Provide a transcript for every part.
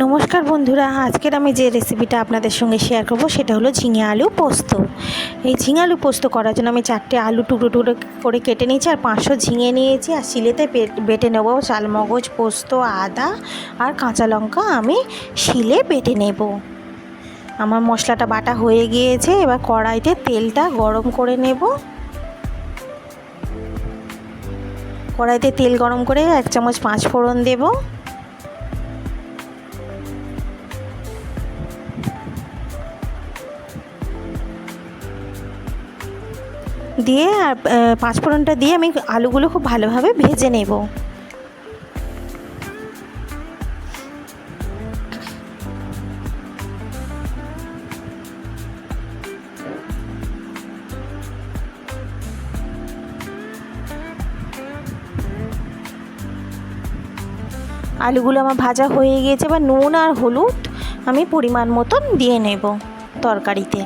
নমস্কার বন্ধুরা, আজকের আমি যে রেসিপিটা আপনাদের সঙ্গে শেয়ার করব সেটা হলো ঝিঙে আলু পোস্ত। এই ঝিঙে আলু পোস্ত করার জন্য আমি 4টে আলু টুকরো টুকরো করে কেটে নিয়েছি, আর 500 ঝিঙে নিয়েছি, আর শিলেতে বেটে নেব চালমগজ, পোস্ত, আদা আর কাঁচা লঙ্কা আমি শিলে বেটে নেব। আমার মশলাটা বাটা হয়ে গিয়েছে। এবার কড়াইতে তেলটা গরম করে নেব। কড়াইতে তেল গরম করে 1 চামচ 5 ফোড়ন দেব। দিয়ে আর 5 ফোড়নটা দিয়ে আমি আলুগুলো খুব ভালোভাবে ভেজে নেব। আলুগুলো আমার ভাজা হয়ে গিয়েছে। এবার নুন আর হলুদ আমি পরিমাণ মতন দিয়ে নেব তরকারিতে,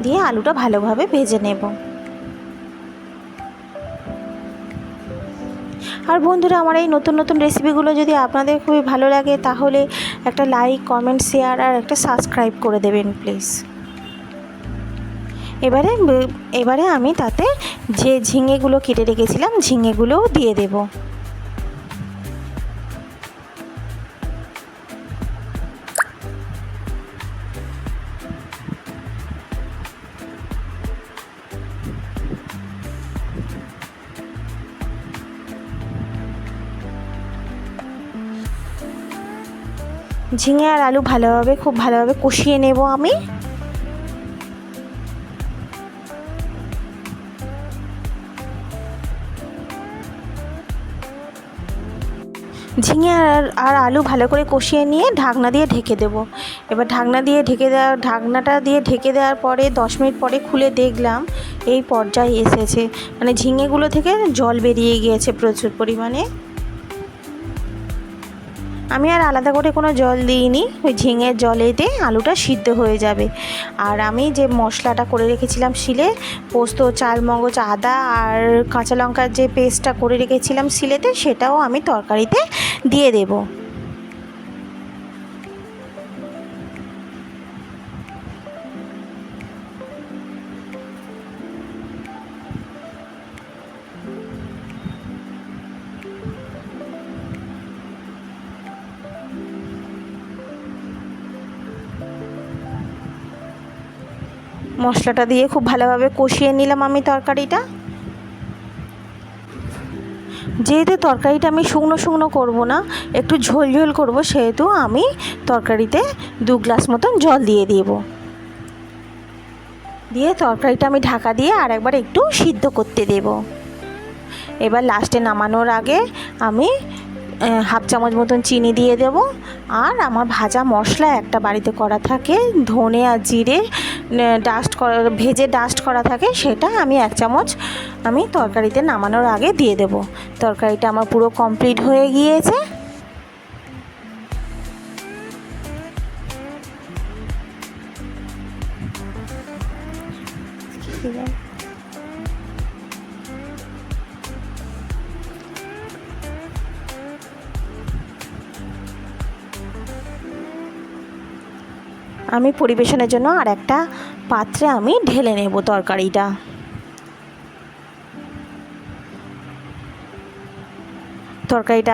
দিয়ে আলুটা ভালোভাবে ভেজে নেব। আর বন্ধুরা, আমার এই নতুন নতুন রেসিপিগুলো যদি আপনাদের খুবই ভালো লাগে তাহলে একটা লাইক, কমেন্ট, শেয়ার আর একটা সাবস্ক্রাইব করে দেবেন প্লিজ। এবারে আমি তাতে যে ঝিঙেগুলো কেটে রেখেছিলাম ঝিঙেগুলোও দিয়ে দেব। ঝিঙে আর আলু খুব ভালোভাবে কষিয়ে নেব আমি। ঝিঙে আর আলু ভালো করে কষিয়ে নিয়ে ঢাকনা দিয়ে ঢেকে দেব। এবার ঢাকনাটা দিয়ে ঢেকে দেওয়ার পরে 10 মিনিট পরে খুলে দেখলাম এই পর্যায়ে এসেছে, মানে ঝিঙেগুলো থেকে জল বেরিয়ে গিয়েছে প্রচুর পরিমাণে। আমি আর আলাদা করে কোনো জল দিইনি, ওই ঝিঙের জলেতে আলুটা সিদ্ধ হয়ে যাবে। আর আমি যে মশলাটা করে রেখেছিলাম শিলে, পোস্ত, চালমগজ, আদা আর কাঁচা লঙ্কার যে পেস্টটা করে রেখেছিলাম শিলেতে, সেটাও আমি তরকারিতে দিয়ে দেব। মশলাটা দিয়ে খুব ভালোভাবে কষিয়ে নিলাম আমি তরকারিটা। যেহেতু তরকারিটা আমি শুকনো শুকনো করবো না, একটু ঝোল ঝোল করবো, সেহেতু আমি তরকারিতে 2 গ্লাস মতন জল দিয়ে দেব। দিয়ে তরকারিটা আমি ঢাকা দিয়ে আর একবার একটু সিদ্ধ করতে দেব। এবার লাস্টে নামানোর আগে আমি 1/2 চামচ মতন চিনি দিয়ে দেব। আর আমার ভাজা মশলা একটা বাড়িতে করা থাকে, ধনে আর জিরে ভেজে ডাস্ট করা থাকে, সেটা আমি 1 চামচ আমি তরকারিতে নামানোর আগে দিয়ে দেব। তরকারিটা আমার পুরো কমপ্লিট হয়ে গিয়েছে। আমি পরিবেশনের জন্য আর একটা পাত্রে আমি ঢেলে নেব তরকারিটা।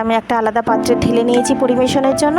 আমি একটা আলাদা পাত্রে ঢেলে নিয়েছি পরিবেশনের জন্য।